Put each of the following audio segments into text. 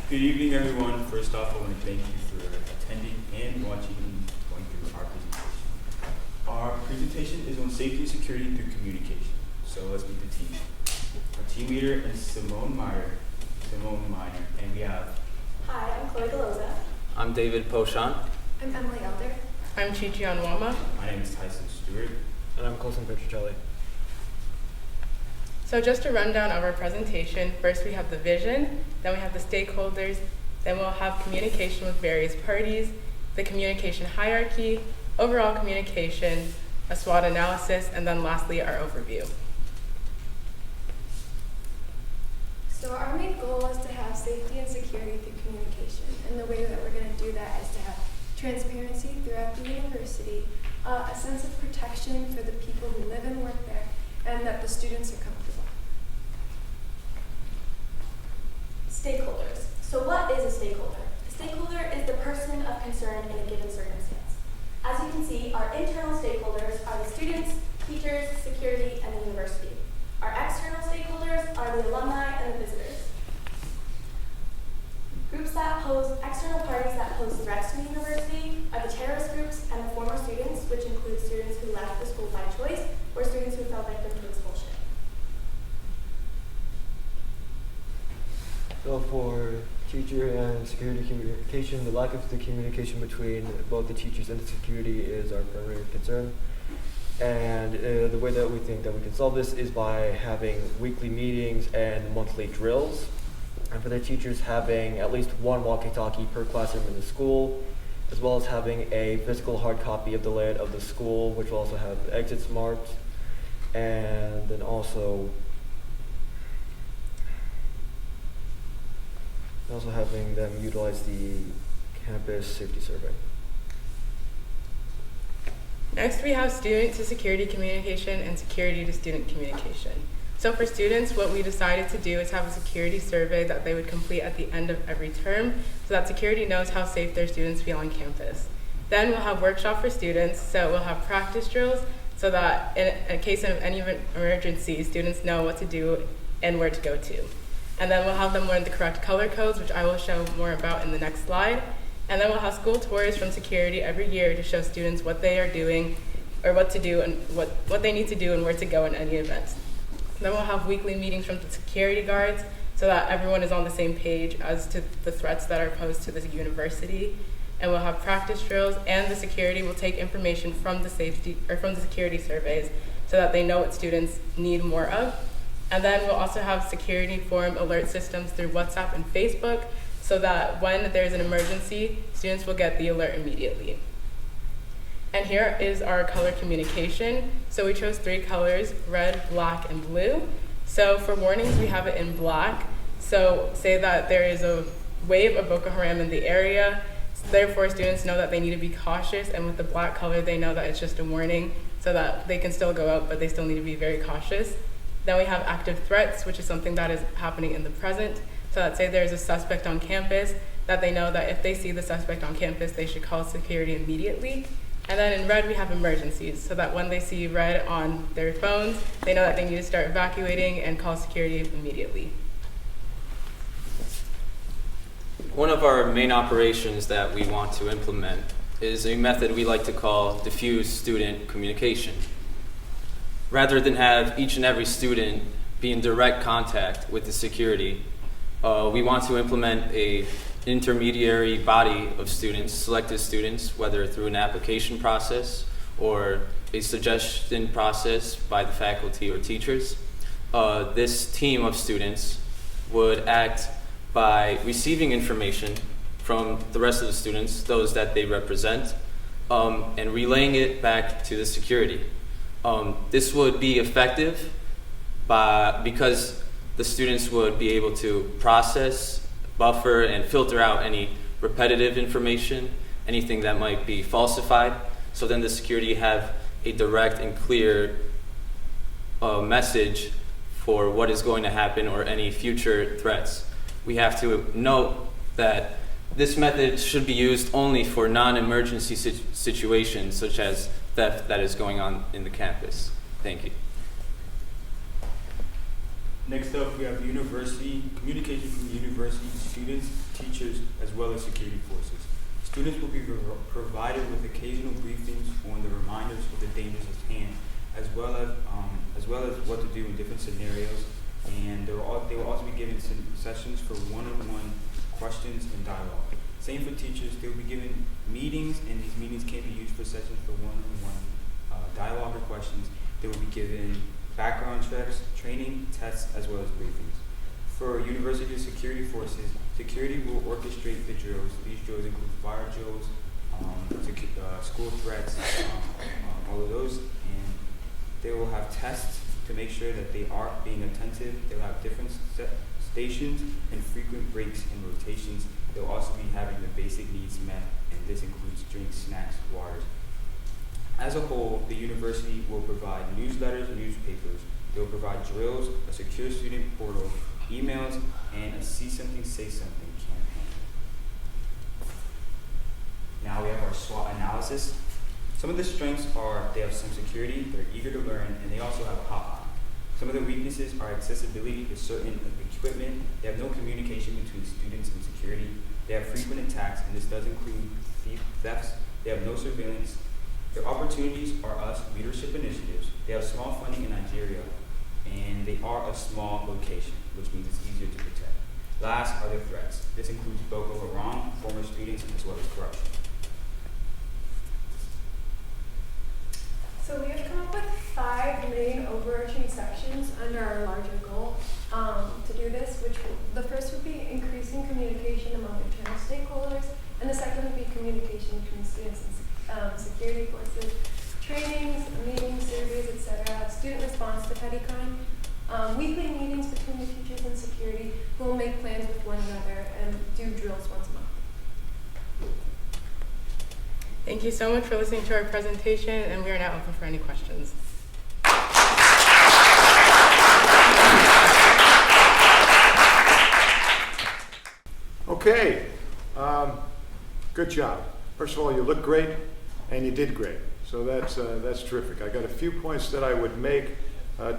Good evening, everyone. First off, I want to thank you for attending and watching and going through our presentation. Our presentation is on safety and security through communication. So let's meet the team. Our team leader is Simone Miner, and we have. Hi, I'm Chloe Deloza. I'm David Pochon. I'm Emily Elder. I'm Chichi Onwama. My name is Tyson Stewart. And I'm Colson Petrocelli. So just a rundown of our presentation. First we have the vision, then we have the stakeholders, then we'll have communication with various parties, the communication hierarchy, overall communication, a SWOT analysis, and then lastly our overview. So our main goal is to have safety and security through communication. And the way that we're going to do that is to have transparency throughout the university, a sense of protection for the people who live and work there, and that the students are comfortable. Stakeholders. So what is a stakeholder? A stakeholder is the person of concern in a given circumstance. As you can see, our internal stakeholders are the students, teachers, security, and the university. Our external stakeholders are the alumni and the visitors. External parties that pose threats to the university are the terrorist groups and the former students, which include students who left the school by choice or students who fell victim to expulsion. So for teacher and security communication, the lack of the communication between both the teachers and the security is our primary concern. And the way that we think that we can solve this is by having weekly meetings and monthly drills. And for the teachers, having at least one walkie-talkie per classroom in the school, as well as having a physical hard copy of the layout of the school, which will also have exits marked, and then also having them utilize the campus safety survey. Next we have student to security communication and security to student communication. So for students, what we decided to do is have a security survey that they would complete at the end of every term so that security knows how safe their students feel on campus. Then we'll have workshop for students, so we'll have practice drills so that in a case of any emergency, students know what to do and where to go to. And then we'll have them learn the correct color codes, which I will show more about in the next slide. And then we'll have school tours from security every year to show students what they are doing or what to do and what they need to do and where to go in any events. Then we'll have weekly meetings from the security guards so that everyone is on the same page as to the threats that are posed to the university. And we'll have practice drills, and the security will take information from the security surveys so that they know what students need more of. And then we'll also have security form alert systems through WhatsApp and Facebook so that when there's an emergency, students will get the alert immediately. And here is our color communication. So we chose 3 colors, red, black, and blue. So for warnings, we have it in black. So say that there is a wave of Boko Haram in the area, therefore students know that they need to be cautious, and with the black color, they know that it's just a warning so that they can still go out, but they still need to be very cautious. Then we have active threats, which is something that is happening in the present. So let's say there's a suspect on campus, that they know that if they see the suspect on campus, they should call security immediately. And then in red, we have emergencies, so that when they see red on their phones, they know that they need to start evacuating and call security immediately. One of our main operations that we want to implement is a method we like to call diffuse student communication. Rather than have each and every student be in direct contact with the security, we want to implement a intermediary body of students, selected students, whether through an application process or a suggestion process by the faculty or teachers. This team of students would act by receiving information from the rest of the students, those that they represent, and relaying it back to the security. This would be effective because the students would be able to process, buffer, and filter out any repetitive information, anything that might be falsified, so then the security have a direct and clear message for what is going to happen or any future threats. We have to note that this method should be used only for non-emergency situations such as theft that is going on in the campus. Thank you. Next up, we have university communication from university students, teachers, as well as security forces. Students will be provided with occasional briefings on the reminders of the dangers at hand, as well as what to do in different scenarios. And they will also be given sessions for one-on-one questions and dialogue. Same for teachers; they will be given meetings, and these meetings can be used for sessions for one-on-one dialogue or questions. They will be given background checks, training, tests, as well as briefings. For university security forces, security will orchestrate the drills. These drills include fire drills, school threats, all of those, and they will have tests to make sure that they are being attentive. They'll have different stations and frequent breaks and rotations. They'll also be having the basic needs met, and this includes drinks, snacks, waters. As a whole, the university will provide newsletters, newspapers. They will provide drills, a secure student portal, emails, and a See Something, Say Something campaign. Now we have our SWOT analysis. Some of the strengths are they have some security, they're eager to learn, and they also have a hotline. Some of the weaknesses are accessibility to certain equipment. They have no communication between students and security. They have frequent attacks, and this does include thefts. They have no surveillance. Their opportunities are us leadership initiatives. They have small funding in Nigeria, and they are a small location, which means it's easier to protect. Last are their threats. This includes Boko Haram, former students, as well as corruption. So we have come up with 5 main overarching sections under our larger goal to do this, the first would be increasing communication among internal stakeholders, and the second would be communication between students and security forces, trainings, meetings, surveys, etc., student response to petty crime, weekly meetings between the teachers and security who will make plans with one another and do drills once a month. Thank you so much for listening to our presentation, and we are now open for any questions. Okay, good job. First of all, you look great, and you did great. So that's terrific. I got a few points that I would make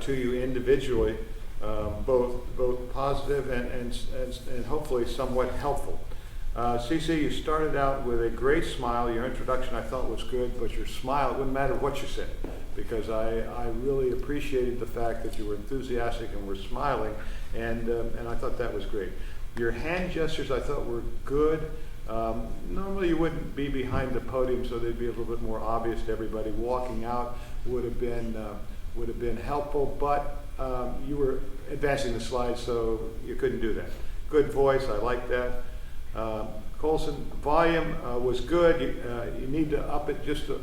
to you individually, both positive and hopefully somewhat helpful. Cece, you started out with a great smile. Your introduction I thought was good, but your smile, it wouldn't matter what you said, because I really appreciated the fact that you were enthusiastic and were smiling, and I thought that was great. Your hand gestures I thought were good. Normally you wouldn't be behind the podium, so they'd be a little bit more obvious to everybody. Walking out would have been helpful, but you were advancing the slides, so you couldn't do that. Good voice, I like that. Colson, volume was good. You need to up it just a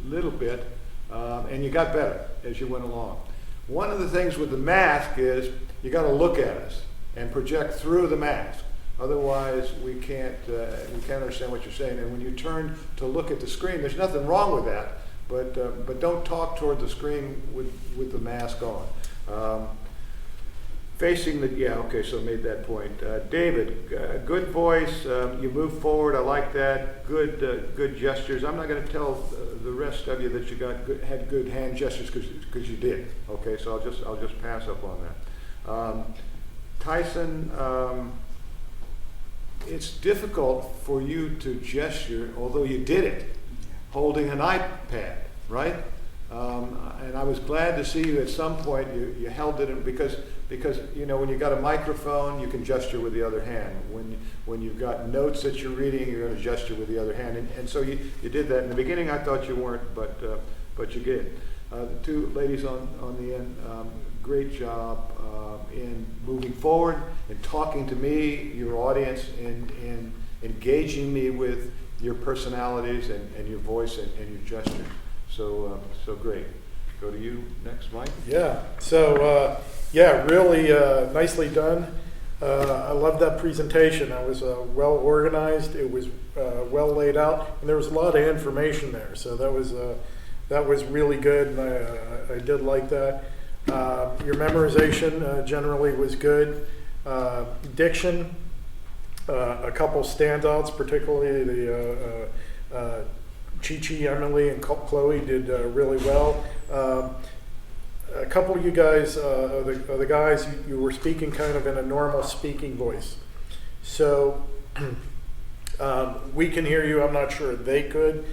little bit, and you got better as you went along. One of the things with the mask is you got to look at us and project through the mask. Otherwise, we can't understand what you're saying. And when you turn to look at the screen, there's nothing wrong with that, but don't talk toward the screen with the mask on. Facing the, yeah, okay, so made that point. David, good voice, you move forward, I like that. Good gestures. I'm not going to tell the rest of you that you had good hand gestures because you did. Okay, so I'll just pass up on that. Tyson, it's difficult for you to gesture, although you did it, holding an iPad, right? And I was glad to see you at some point, you held it because you know, when you got a microphone, you can gesture with the other hand. When you've got notes that you're reading, you're going to gesture with the other hand. And so you did that. In the beginning, I thought you weren't, but you did. The two ladies on the end, great job in moving forward and talking to me, your audience, and engaging me with your personalities and your voice and your gestures. So great. Go to you next, Mike. Yeah. So really nicely done. I love that presentation. I was well organized. It was well laid out, and there was a lot of information there. So that was really good, and I did like that. Your memorization generally was good. Diction, a couple standouts, particularly the Chi-Chi, Emily, and Chloe did really well. a couple of you guys, of the guys, you were speaking kind of in a normal speaking voice. So we can hear you. I'm not sure they could.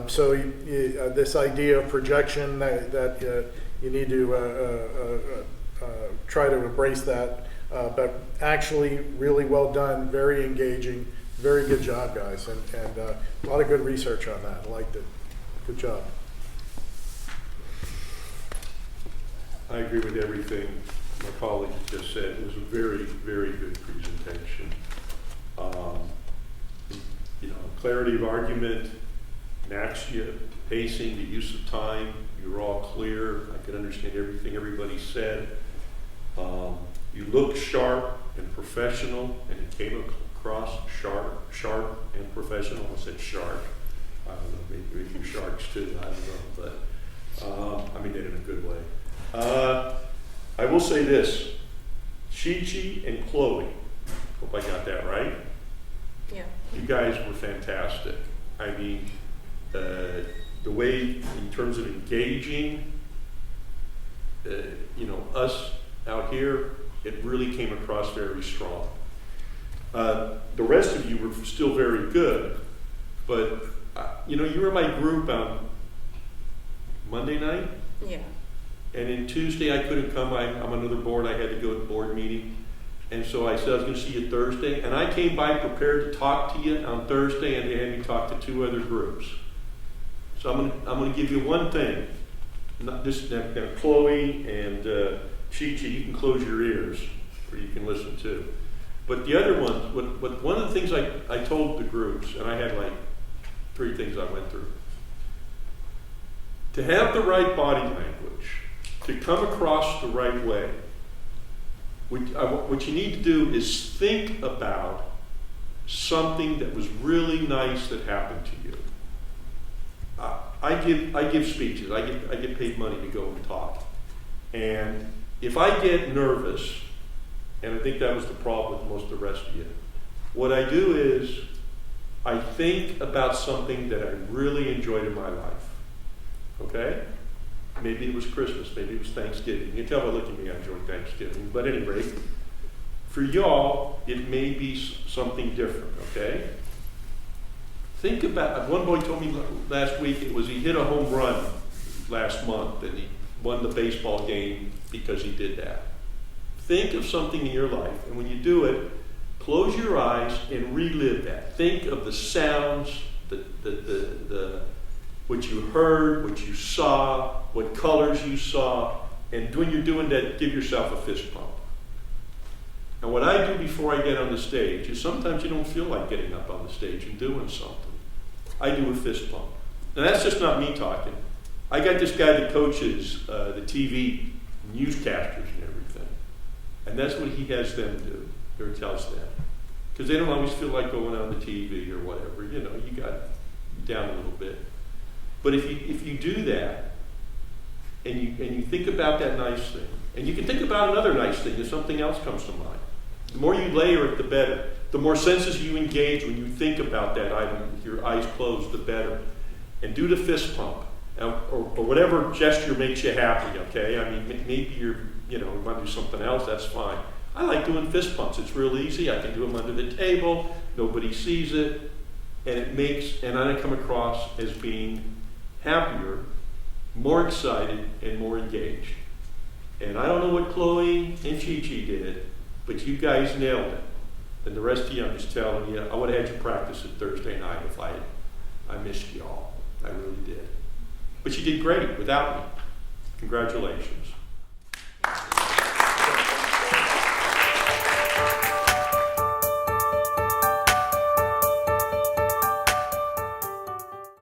So this idea of projection that you need to try to embrace that. But actually, really well done, very engaging, very good job, guys, and a lot of good research on that. I liked it. Good job. I agree with everything my colleague just said. It was a very, very good presentation. Clarity of argument, pacing, the use of time, you were all clear. I could understand everything everybody said. You looked sharp and professional, and it came across sharp and professional. I said shark. I don't know, maybe you're sharks too, I don't know, but I mean it in a good way. I will say this, Chi-Chi and Chloe, hope I got that right. Yeah. You guys were fantastic. I mean, the way in terms of engaging, us out here, it really came across very strong. The rest of you were still very good, but you were in my group on Monday night. Yeah. And then Tuesday I couldn't come. I'm on another board. I had to go to the board meeting. And so I said I was going to see you Thursday. And I came by prepared to talk to you on Thursday, and they had me talk to 2 other groups. So I'm going to give you one thing. Not just Chloe and Chi-Chi, you can close your ears, or you can listen too. But the other ones, one of the things I told the groups, and I had like 3 things I went through. To have the right body language, to come across the right way, what you need to do is think about something that was really nice that happened to you. I give speeches. I get paid money to go and talk. And if I get nervous, and I think that was the problem with most of the rest of you, what I do is I think about something that I really enjoyed in my life. Okay? Maybe it was Christmas, maybe it was Thanksgiving. You can tell by looking at me I enjoyed Thanksgiving. But at any rate, for y'all, it may be something different, okay? Think about, one boy told me last week he hit a home run last month and he won the baseball game because he did that. Think of something in your life, and when you do it, close your eyes and relive that. Think of the sounds, what you heard, what you saw, what colors you saw, and when you're doing that, give yourself a fist pump. And what I do before I get on the stage is sometimes you don't feel like getting up on the stage and doing something. I do a fist pump. And that's just not me talking. I got this guy that coaches the TV newscasters and everything. And that's what he has them do, or tells them. Because they don't always feel like going on the TV or whatever. You got down a little bit. But if you do that, and you think about that nice thing, and you can think about another nice thing if something else comes to mind. The more you layer it, the better. The more senses you engage when you think about that item with your eyes closed, the better. And do the fist pump, or whatever gesture makes you happy, okay? I mean, maybe you want to do something else, that's fine. I like doing fist pumps. It's real easy. I can do them under the table. Nobody sees it. And I come across as being happier, more excited, and more engaged. And I don't know what Chloe and Chi-Chi did, but you guys nailed it. And the rest of you, I'm just telling you, I would have had you practice it Thursday night if I missed you all. I really did. But you did great without me. Congratulations.